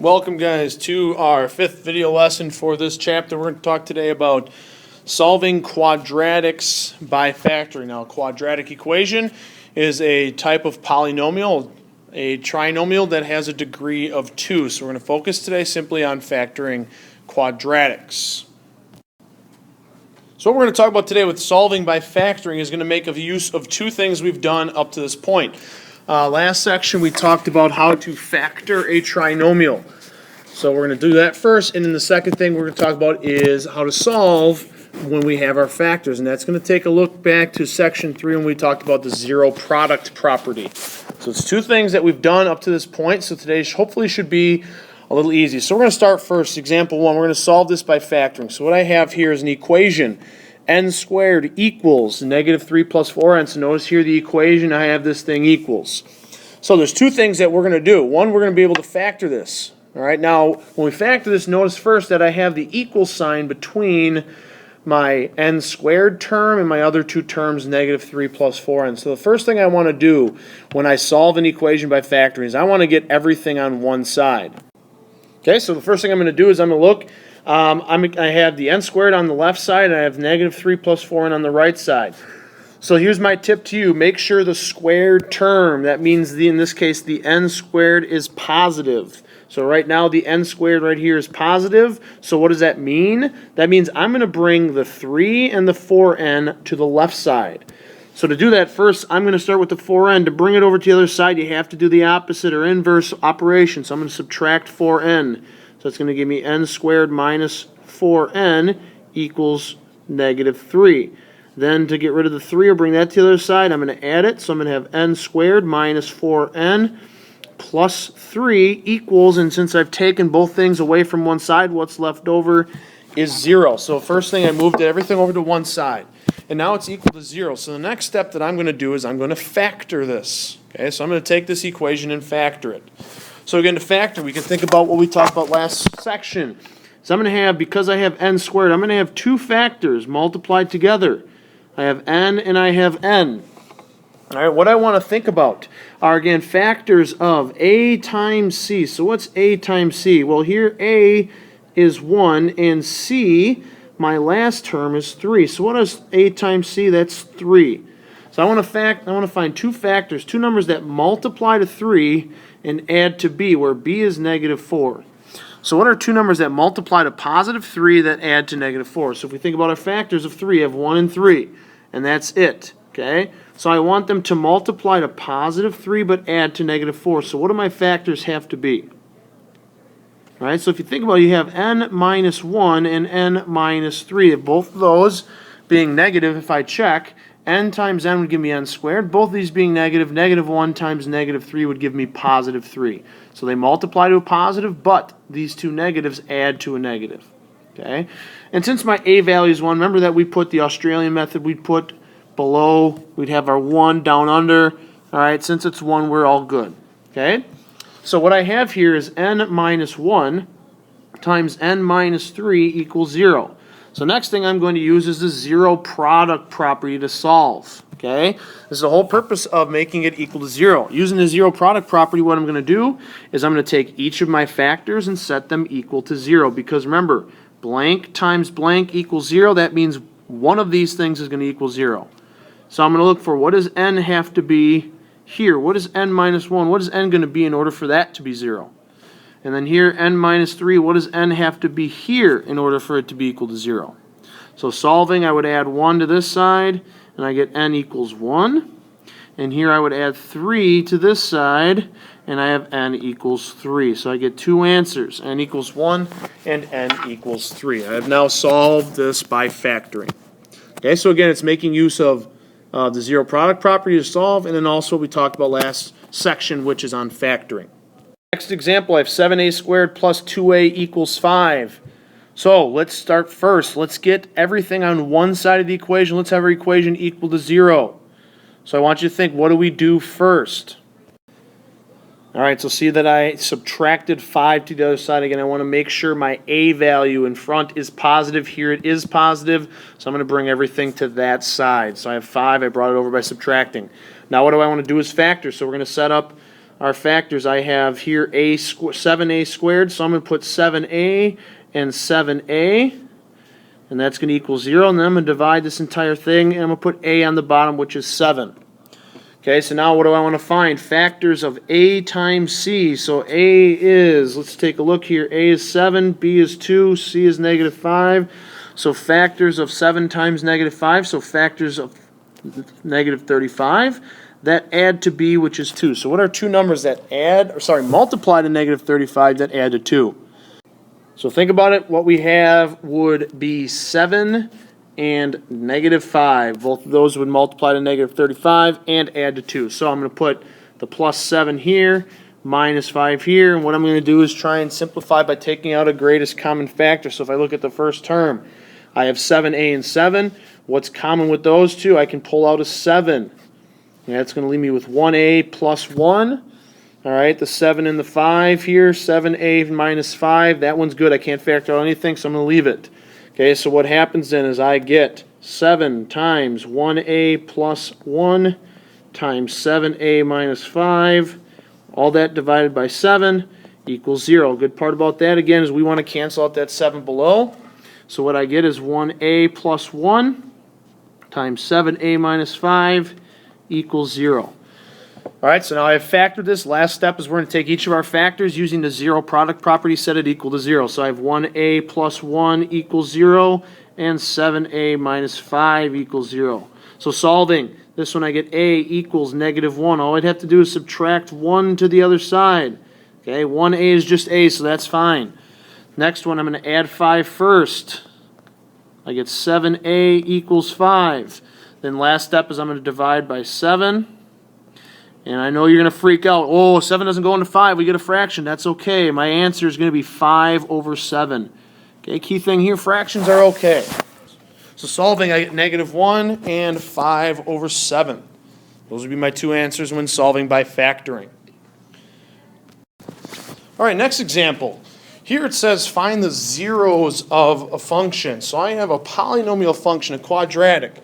Welcome guys to our fifth video lesson for this chapter. We're going to talk today about solving quadratics by factoring. Now, a quadratic equation is a type of polynomial, a trinomial that has a degree of 2. So we're going to focus today simply on factoring quadratics. So what we're going to talk about today with solving by factoring is going to make use of two things we've done up to this point. Last section we talked about how to factor a trinomial. So we're going to do that first, and then the second thing we're going to talk about is how to solve when we have our factors. And that's going to take a look back to section 3 when we talked about the zero product property. So it's two things that we've done up to this point, so today hopefully should be a little easy. So we're going to start first. Example 1, we're going to solve this by factoring. So what I have here is an equation. N squared equals negative 3 plus 4n. So notice here the equation, I have this thing equals. So there's two things that we're going to do. One, we're going to be able to factor this. All right, now when we factor this, notice first that I have the equal sign between my n squared term and my other two terms, negative 3 plus 4n. So the first thing I want to do when I solve an equation by factoring is I want to get everything on one side. Okay, so the first thing I'm going to do is I'm going to look. I have the n squared on the left side, and I have negative 3 plus 4n on the right side. So here's my tip to you. Make sure the squared term, that means in this case the n squared is positive. So right now the n squared right here is positive. So what does that mean? That means I'm going to bring the 3 and the 4n to the left side. So to do that, first I'm going to start with the 4n. To bring it over to the other side, you have to do the opposite or inverse operation. So I'm going to subtract 4n. So it's going to give me n squared minus 4n equals negative 3. Then to get rid of the 3 or bring that to the other side, I'm going to add it. So I'm going to have n squared minus 4n plus 3 equals, and since I've taken both things away from one side, what's left over is 0. So first thing, I moved everything over to one side. And now it's equal to 0. So the next step that I'm going to do is I'm going to factor this. Okay, so I'm going to take this equation and factor it. So again, to factor, we can think about what we talked about last section. So I'm going to have, because I have n squared, I'm going to have two factors multiplied together. I have n and I have n. All right, what I want to think about are, again, factors of a times c. So what's a times c? Well, here a is 1 and c, my last term, is 3. So what is a times c? That's 3. So I want to find two factors, two numbers that multiply to 3 and add to b, where b is negative 4. So what are two numbers that multiply to positive 3 that add to negative 4? So if we think about our factors of 3, I have 1 and 3, and that's it. Okay? So I want them to multiply to positive 3 but add to negative 4. So what do my factors have to be? All right, so if you think about it, you have n minus 1 and n minus 3. If both of those being negative, if I check, n times n would give me n squared. Both of these being negative, negative 1 times negative 3 would give me positive 3. So they multiply to a positive, but these two negatives add to a negative. Okay? And since my a value is 1, remember that we put the Australian method, we'd put below, we'd have our 1 down under. All right, since it's 1, we're all good. Okay? So what I have here is n minus 1 times n minus 3 equals 0. So next thing I'm going to use is the zero product property to solve. Okay? This is the whole purpose of making it equal to 0. Using the zero product property, what I'm going to do is I'm going to take each of my factors and set them equal to 0. Because remember, blank times blank equals 0. That means one of these things is going to equal 0. So I'm going to look for, what does n have to be here? What is n minus 1? What is n going to be in order for that to be 0? And then here, n minus 3, what does n have to be here in order for it to be equal to 0? So solving, I would add 1 to this side, and I get n equals 1. And here I would add 3 to this side, and I have n equals 3. So I get two answers, n equals 1 and n equals 3. I have now solved this by factoring. Okay, so again, it's making use of the zero product property to solve, and then also we talked about last section, which is on factoring. Next example, I have 7a squared plus 2a equals 5. So let's start first. Let's get everything on one side of the equation. Let's have our equation equal to 0. So I want you to think, what do we do first? All right, so see that I subtracted 5 to the other side. Again, I want to make sure my a value in front is positive. Here it is positive, so I'm going to bring everything to that side. So I have 5. I brought it over by subtracting. Now what do I want to do is factor. So we're going to set up our factors, I have here 7a squared, so I'm going to put 7a and 7a, and that's going to equal 0, and then I'm going to divide this entire thing, and I'm going to put a on the bottom, which is 7. Okay, so now what do I want to find? Factors of a times c. So a is, let's take a look here, a is 7, b is 2, c is negative 5. So factors of 7 times negative 5, so factors of negative 35, that add to b, which is 2. So what are two numbers that multiply to negative 35 that add to 2? So think about it, what we have would be 7 and negative 5. Both of those would multiply to negative 35 and add to 2. So I'm going to put the plus 7 here, minus 5 here, and what I'm going to do is try and simplify by taking out a greatest common factor. So if I look at the first term, I have 7a and 7. What's common with those two? I can pull out a 7. And that's going to leave me with 1a plus 1. All right, the 7 and the 5 here, 7a minus 5. That one's good. I can't factor out anything, so I'm going to leave it. Okay, so what happens then is I get 7 times 1a plus 1 times 7a minus 5. All that divided by 7 equals 0. Good part about that, again, is we want to cancel out that 7 below. So what I get is 1a plus 1 times 7a minus 5 equals 0. All right, so now I have factored this. Last step is we're going to take each of our factors using the zero product property, set it equal to 0. So I have 1a plus 1 equals 0, and 7a minus 5 equals 0. So solving, this one I get a equals negative 1. All I'd have to do is subtract 1 to the other side. Okay, 1a is just a, so that's fine. Next one, I'm going to add 5 first. I get 7a equals 5. Then last step is I'm going to divide by 7. And I know you're going to freak out. Oh, 7 doesn't go into 5. We get a fraction. That's okay. My answer is going to be 5 over 7. Okay, key thing here, fractions are okay. So solving, I get negative 1 and 5 over 7. Those would be my two answers when solving by factoring. All right, next example. Here it says find the zeros of a function. So I have a polynomial function, a quadratic,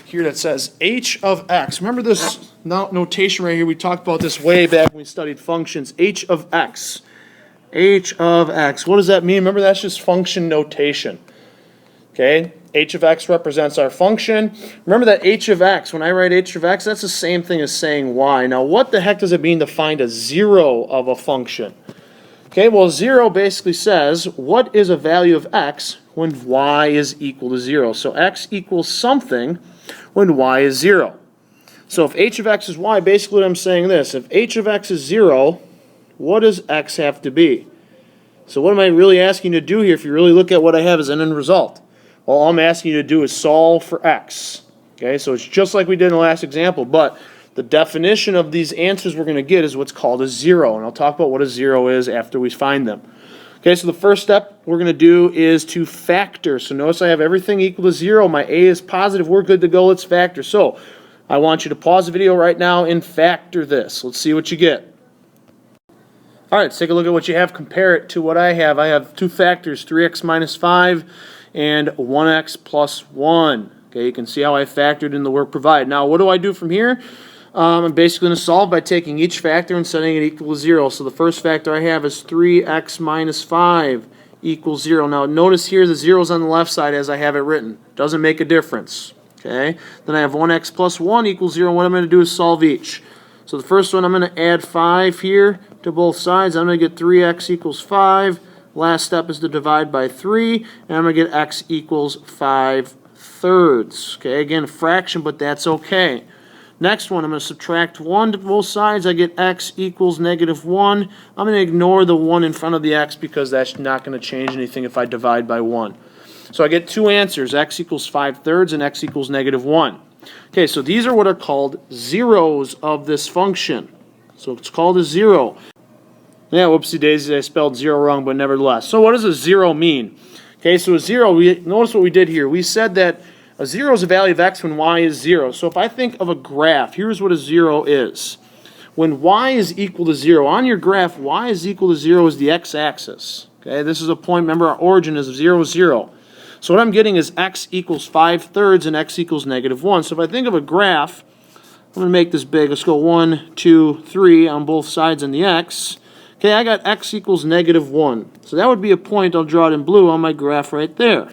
here that says h of x. Remember this notation right here? We talked about this way back when we studied functions. H of x. H of x. What does that mean? Remember, that's just function notation. Okay? H of x represents our function. Remember that h of x, when I write h of x, that's the same thing as saying y. Now, what the heck does it mean to find a zero of a function? Okay, well, 0 basically says, what is a value of x when y is equal to 0? So x equals something when y is 0. So if h of x is y, basically I'm saying this. If h of x is 0, what does x have to be? So what am I really asking you to do here if you really look at what I have as an end result? Well, all I'm asking you to do is solve for x. Okay, so it's just like we did in the last example, but the definition of these answers we're going to get is what's called a zero, and I'll talk about what a zero is after we find them. Okay, so the first step we're going to do is to factor. So notice I have everything equal to 0. My a is positive. We're good to go. Let's factor. So I want you to pause the video right now and factor this. Let's see what you get. All right, let's take a look at what you have. Compare it to what I have. I have two factors, 3x minus 5 and 1x plus 1. Okay, you can see how I factored in the work provided. Now, what do I do from here? I'm basically going to solve by taking each factor and setting it equal to 0. So the first factor I have is 3x minus 5 equals 0. Now notice here the 0 is on the left side as I have it written. Doesn't make a difference. Okay. Then I have 1x plus 1 equals 0. What I'm going to do is solve each. So the first one, I'm going to add 5 here to both sides. I'm going to get 3x equals 5. Last step is to divide by 3. And I'm going to get x equals 5/3. Okay, again, a fraction, but that's okay. Next one, I'm going to subtract 1 to both sides. I get x equals negative 1. I'm going to ignore the 1 in front of the x because that's not going to change anything if I divide by 1. So I get two answers, x equals 5/3 and x equals negative 1. Okay, so these are what are called zeros of this function. So it's called a zero. Yeah, whoopsie daisies, I spelled 0 wrong, but nevertheless. So what does a 0 mean? Okay, so a 0, notice what we did here. We said that a 0 is a value of x when y is 0. So if I think of a graph, here's what a 0 is. When y is equal to 0, on your graph, y is equal to 0 is the x-axis. Okay, this is a point, remember our origin is 0, 0. So what I'm getting is x equals 5/3 and x equals negative 1. So if I think of a graph, going to make this big. Let's go 1, 2, 3 on both sides on the x. Okay, I got x equals -1. So that would be a point, I'll draw it in blue, on my graph right there.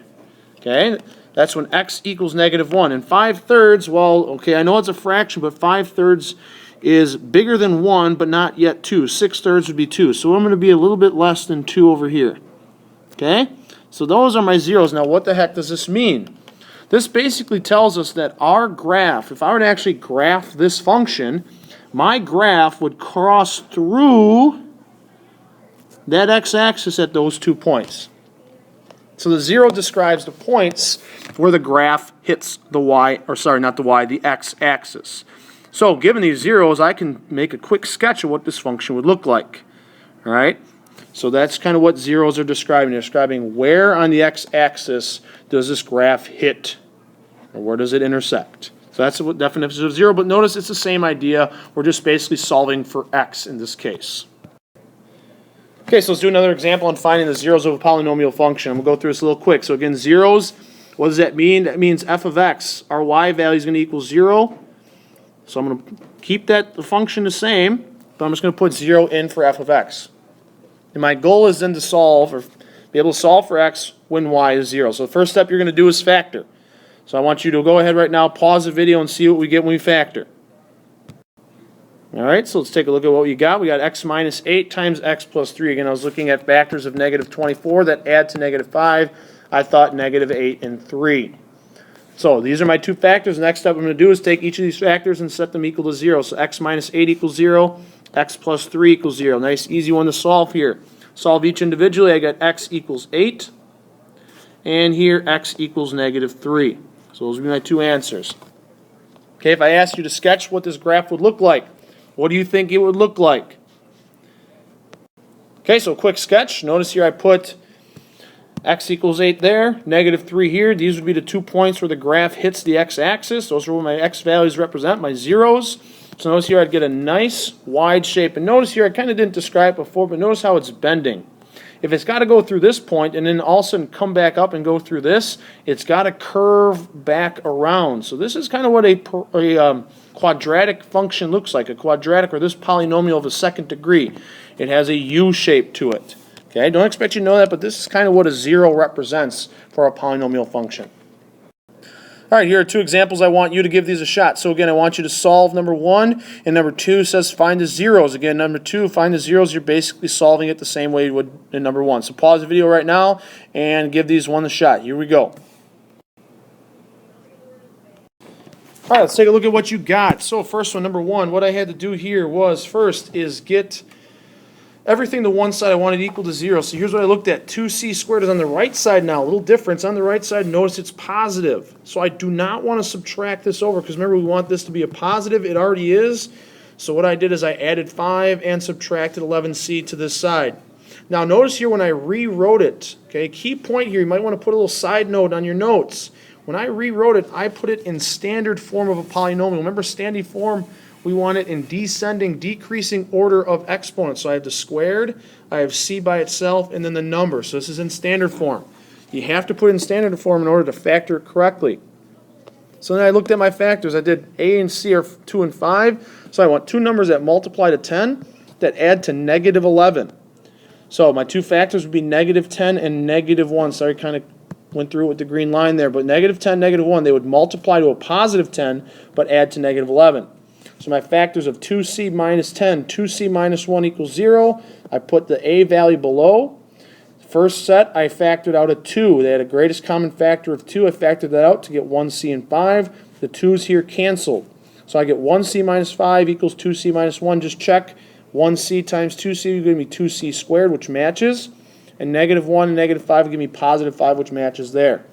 Okay, that's when x equals -1. And 5/3, well, okay, I know it's a fraction, but 5/3 is bigger than 1, but not yet 2. 6/3 would be 2. So I'm going to be a little bit less than 2 over here. Okay? So those are my zeros. Now, what the heck does this mean? This basically tells us that our graph, if I were to actually graph this function, my graph would cross through that x-axis at those 2 points. So the 0 describes the points where the graph hits the y, or sorry, not the y, the x-axis. So given these zeros, I can make a quick sketch of what this function would look like. All right? So that's kind of what zeros are describing. They're describing where on the x-axis does this graph hit, or where does it intersect. So that's the definition of 0, but notice it's the same idea. We're just basically solving for x in this case. Okay, so let's do another example on finding the zeros of a polynomial function. I'm going to go through this a little quick. So again, zeros, what does that mean? That means f of x, our y value is going to equal 0. So I'm going to keep the function the same, but I'm just going to put 0 in for f of x. And my goal is then to solve, or be able to solve for x when y is 0. So the first step you're going to do is factor. So I want you to go ahead right now, pause the video, and see what we get when we factor. All right, so let's take a look at what we got. We got x minus 8 times x plus 3. Again, I was looking at factors of -24 that add to -5. I thought -8 and 3. So these are my 2 factors. Next step I'm going to do is take each of these factors and set them equal to 0. So x minus 8 equals 0, x plus 3 equals 0. Nice, easy one to solve here. Solve each individually. I got x equals 8, and here x equals -3. So those would be my 2 answers. Okay, if I asked you to sketch what this graph would look like, what do you think it would look like? Okay, so quick sketch. Notice here I put x equals 8 there, -3 here. These would be the 2 points where the graph hits the x-axis. Those are what my x values represent, my zeros. So notice here I'd get a nice wide shape. And notice here, I kind of didn't describe it before, but notice how it's bending. If it's got to go through this point and then all of a sudden come back up and go through this, it's got to curve back around. So this is kind of what a quadratic function looks like, a quadratic or this polynomial of a second degree. It has a U shape to it. Okay, don't expect you to know that, but this is kind of what a 0 represents for a polynomial function. All right, here are 2 examples. I want you to give these a shot. So again, I want you to solve number 1, and number 2 says find the zeros. Again, number 2, find the zeros. You're basically solving it the same way you would in number 1. So pause the video right now and give these one a shot. Here we go. All right, let's take a look at what you got. So first one, number 1, what I had to do here was first is get everything to one side I wanted equal to 0. So here's what I looked at. 2c squared is on the right side now. A little difference. On the right side, notice it's positive. So I do not want to subtract this over because remember we want this to be a positive. It already is. So what I did is I added 5 and subtracted 11c to this side. Now notice here when I rewrote it, okay, key point here, you might want to put a little side note on your notes. When I rewrote it, I put it in standard form of a polynomial. Remember standard form? We want it in descending, decreasing order of exponents. So I have the squared, I have c by itself, and then the number. So this is in standard form. You have to put it in standard form in order to factor it correctly. So then I looked at my factors. I did a and c are 2 and 5. So I want 2 numbers that multiply to 10 that add to -11. So my 2 factors would be -10 and -1. Sorry, kind of went through it with the green line there. But -10, -1, they would multiply to a +10 but add to -11. So my factors of 2c minus 10, 2c minus 1 equals 0. I put the a value below. First set, I factored out a 2. They had a greatest common factor of 2. I factored that out to get 1c and 5. The 2's here canceled. So I get 1c minus 5 equals 2c minus 1. Just check 1c times 2c will give me 2c squared, which matches. And -1 and -5 will give me +5, which matches there.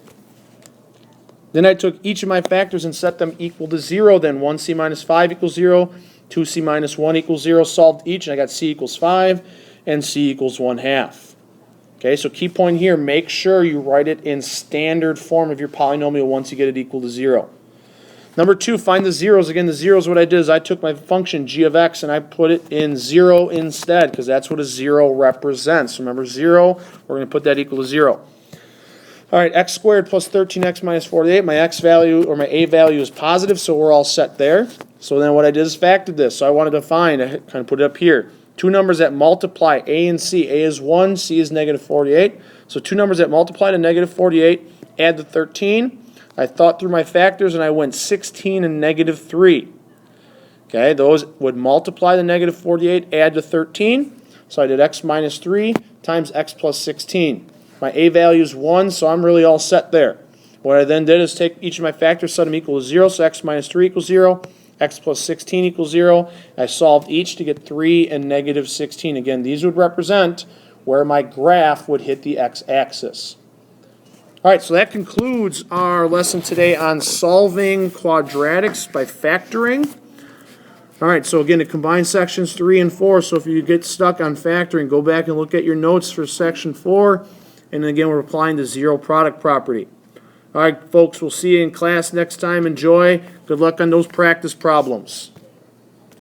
Then I took each of my factors and set them equal to 0. Then 1c minus 5 equals 0, 2c minus 1 equals 0. Solved each, and I got c equals 5 and c equals 1/2. Okay, so key point here, make sure you write it in standard form of your polynomial once you get it equal to 0. Number 2, find the zeros. Again, the zeros, what I did is I took my function g of x and I put it in 0 instead because that's what a 0 represents. Remember 0, we're going to put that equal to 0. All right, x squared plus 13x minus 48. My x value or my a value is positive, so we're all set there. So then what I did is factored this. So I wanted to find, I kind of put it up here, two numbers that multiply, A and C. A is 1, C is negative 48. So two numbers that multiply to negative 48, add the 13. I thought through my factors and I went 16 and negative 3. Okay, those would multiply the negative 48, add to 13. So I did x minus 3 times x plus 16. My A value is 1, so I'm really all set there. What I then did is take each of my factors, set them equal to 0, so x minus 3 equals 0, x plus 16 equals 0. I solved each to get 3 and negative 16. Again, these would represent where my graph would hit the x-axis. All right, so that concludes our lesson today on solving quadratics by factoring. All right, so again, it combines sections 3 and 4, so if you get stuck on factoring, go back and look at your notes for section 4, and again, we're applying the zero product property. All right, folks, we'll see you in class next time. Enjoy. Good luck on those practice problems.